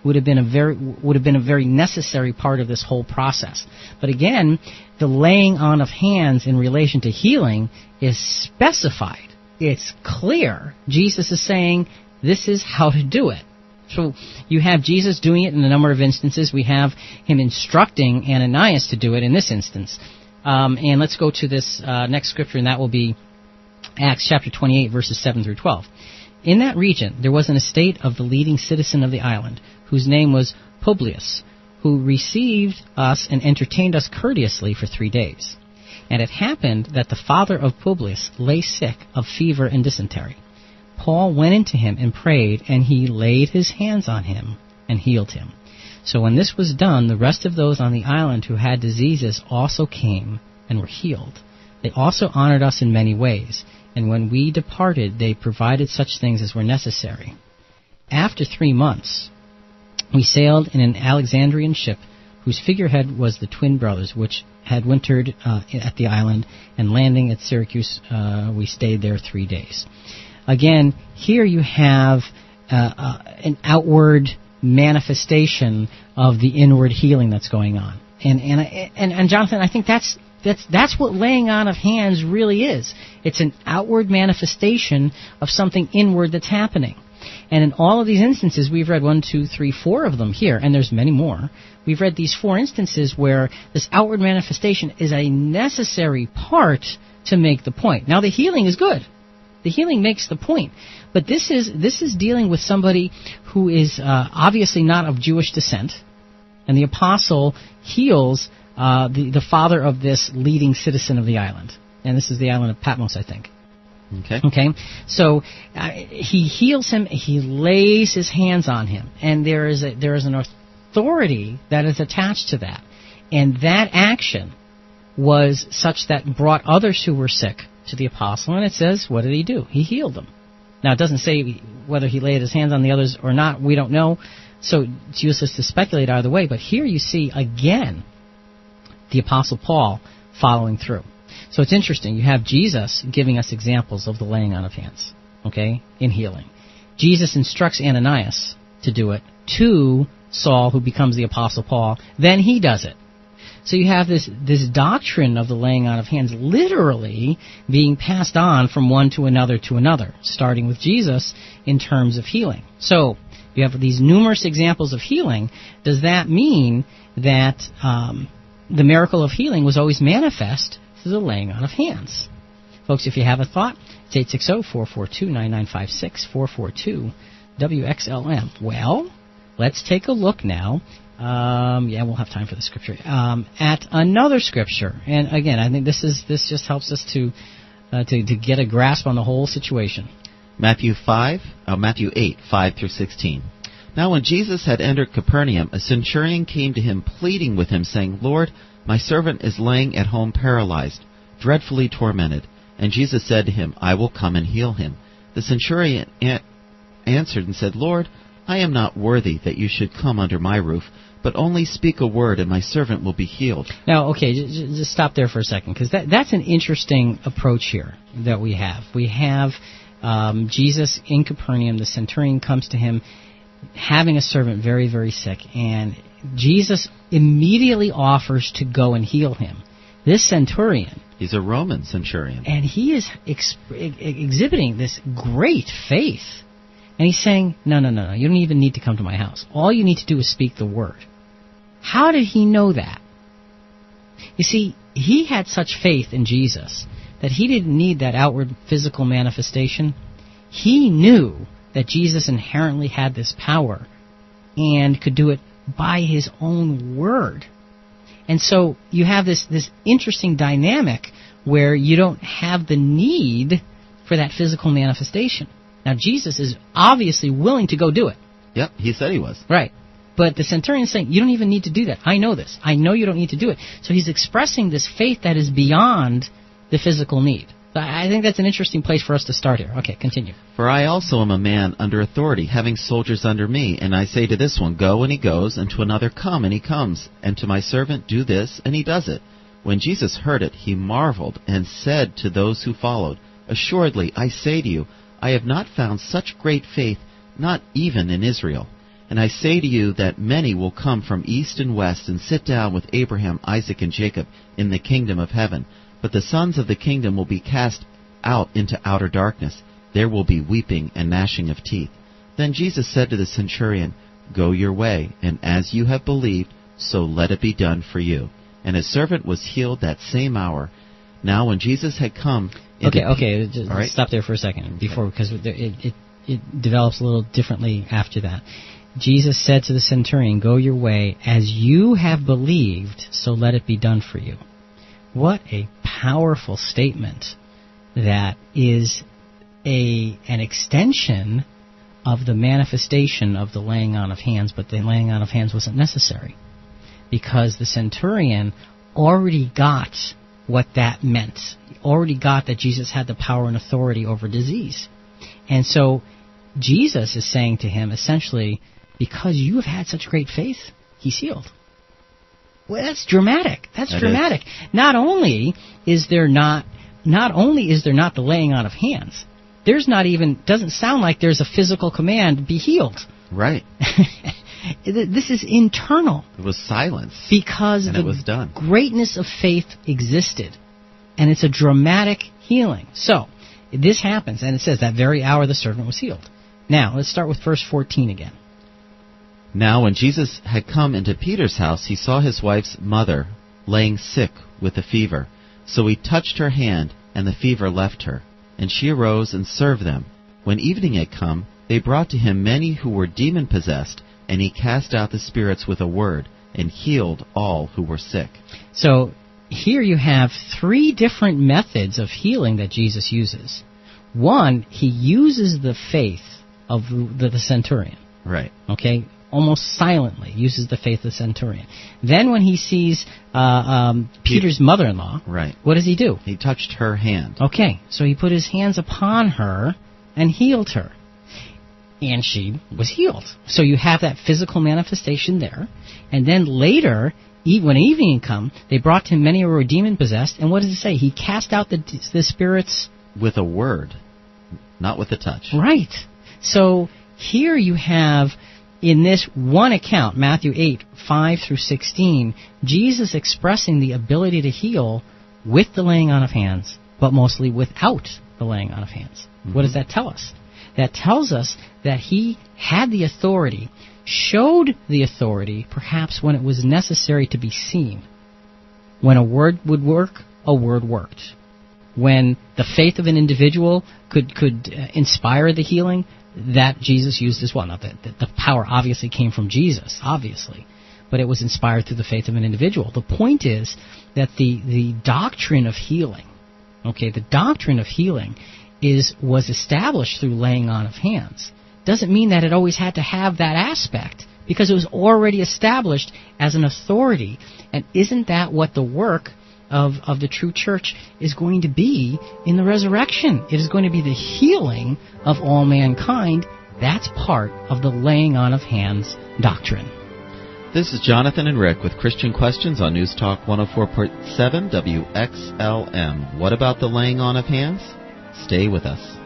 would have been a very necessary part of this whole process. But again, the laying on of hands in relation to healing is specified. It's clear. Jesus is saying this is how to do it. So you have Jesus doing it in a number of instances. We have him instructing Ananias to do it in this instance. And let's go to this next scripture, and that will be Acts chapter 28, verses 7 through 12. In that region, there was an estate of the leading citizen of the island, whose name was Publius, who received us and entertained us courteously for 3 days. And it happened that the father of Publius lay sick of fever and dysentery. Paul went into him and prayed, and he laid his hands on him and healed him. So when this was done, the rest of those on the island who had diseases also came and were healed. They also honored us in many ways, and when we departed, they provided such things as were necessary. After 3 months, we sailed in an Alexandrian ship, whose figurehead was the twin brothers, which had wintered at the island, and landing at Syracuse, we stayed there 3 days. Again, here you have an outward manifestation of the inward healing that's going on. And Jonathan, I think that's what laying on of hands really is. It's an outward manifestation of something inward that's happening. And in all of these instances, we've read 1, 2, 3, 4 of them here, and there's many more. We've read these 4 instances where this outward manifestation is a necessary part to make the point. Now, the healing is good. The healing makes the point. But this is dealing with somebody who is obviously not of Jewish descent, and the apostle heals the father of this leading citizen of the island. And this is the island of Patmos, I think. Okay. So he heals him. He lays his hands on him, and there is an authority that is attached to that, and that action was such that brought others who were sick to the apostle. And it says, what did he do? He healed them. Now, it doesn't say whether he laid his hands on the others or not. We don't know, so it's useless to speculate either way. But here you see again the apostle Paul following through. So it's interesting. You have Jesus giving us examples of the laying on of hands, okay, in healing. Jesus instructs Ananias to do it to Saul, who becomes the apostle Paul. Then he does it. So you have this doctrine of the laying on of hands literally being passed on from one to another, starting with Jesus in terms of healing. So you have these numerous examples of healing. Does that mean that the miracle of healing was always manifest through the laying on of hands? Folks, if you have a thought, it's 860-442-9956, 442-WXLM. Well, let's take a look now. We'll have time for the scripture. At another scripture, and again, I think this just helps us to get a grasp on the whole situation. Matthew 8, 5 through 16. Now when Jesus had entered Capernaum, a centurion came to him, pleading with him, saying, Lord, my servant is laying at home paralyzed, dreadfully tormented. And Jesus said to him, I will come and heal him. The centurion answered and said, Lord, I am not worthy that you should come under my roof, but only speak a word, and my servant will be healed. Now, okay, just stop there for a second, because that's an interesting approach here that we have. We have Jesus in Capernaum. The centurion comes to him, having a servant very, very sick, and Jesus immediately offers to go and heal him. This centurion... He's a Roman centurion. And he is exhibiting this great faith. And he's saying, no, you don't even need to come to my house. All you need to do is speak the word. How did he know that? You see, he had such faith in Jesus that he didn't need that outward physical manifestation. He knew that Jesus inherently had this power and could do it by his own word. And so you have this interesting dynamic where you don't have the need for that physical manifestation. Now, Jesus is obviously willing to go do it. Yep, he said he was. Right. But the centurion is saying, you don't even need to do that. I know this. I know you don't need to do it. So he's expressing this faith that is beyond the physical need. I think that's an interesting place for us to start here. Okay, continue. For I also am a man under authority, having soldiers under me, and I say to this one, Go, and he goes, and to another, Come, and he comes, and to my servant, Do this, and he does it. When Jesus heard it, he marveled, and said to those who followed, Assuredly, I say to you, I have not found such great faith, not even in Israel. And I say to you that many will come from east and west and sit down with Abraham, Isaac, and Jacob in the kingdom of heaven. But the sons of the kingdom will be cast out into outer darkness. There will be weeping and gnashing of teeth. Then Jesus said to the centurion, Go your way, and as you have believed, so let it be done for you. And his servant was healed that same hour. Now when Jesus had come... Okay, just all right. Stop there for a second, because it develops a little differently after that. Jesus said to the centurion, Go your way, as you have believed, so let it be done for you. What a powerful statement that is an extension of the manifestation of the laying on of hands, but the laying on of hands wasn't necessary, because the centurion already got what that meant. He already got that Jesus had the power and authority over disease. And so Jesus is saying to him, essentially, because you have had such great faith, he's healed. Well, that's dramatic. That's dramatic. Not only is there not the laying on of hands, doesn't sound like there's a physical command, be healed. Right. This is internal. It was silence. Because and it was done. Greatness of faith existed. And it's a dramatic healing. So, this happens, and it says, that very hour the servant was healed. Now, let's start with verse 14 again. Now when Jesus had come into Peter's house, he saw his wife's mother laying sick with a fever. So he touched her hand, and the fever left her. And she arose and served them. When evening had come, they brought to him many who were demon-possessed, and he cast out the spirits with a word, and healed all who were sick. So here you have three different methods of healing that Jesus uses. One, he uses the faith of the centurion. Right. Okay? Almost silently uses the faith of the centurion. Then when he sees Peter's mother-in-law, right, what does he do? He touched her hand. Okay, so he put his hands upon her and healed her. And she was healed. So you have that physical manifestation there. And then later, when evening had come, they brought to him many who were demon-possessed. And what does it say? He cast out the spirits... with a word, not with a touch. Right. So here you have... in this one account, Matthew 8, 5 through 16, Jesus expressing the ability to heal with the laying on of hands, but mostly without the laying on of hands. Mm-hmm. What does that tell us? That tells us that he had the authority, showed the authority, perhaps when it was necessary to be seen. When a word would work, a word worked. When the faith of an individual could inspire the healing, that Jesus used as well. Now, the power obviously came from Jesus, obviously, but it was inspired through the faith of an individual. The point is that the doctrine of healing, the doctrine of healing was established through laying on of hands. Doesn't mean that it always had to have that aspect, because it was already established as an authority. And isn't that what the work of the true church is going to be in the resurrection? It is going to be the healing of all mankind. That's part of the laying on of hands doctrine. This is Jonathan and Rick with Christian Questions on News Talk 104.7 WXLM. What about the laying on of hands? Stay with us.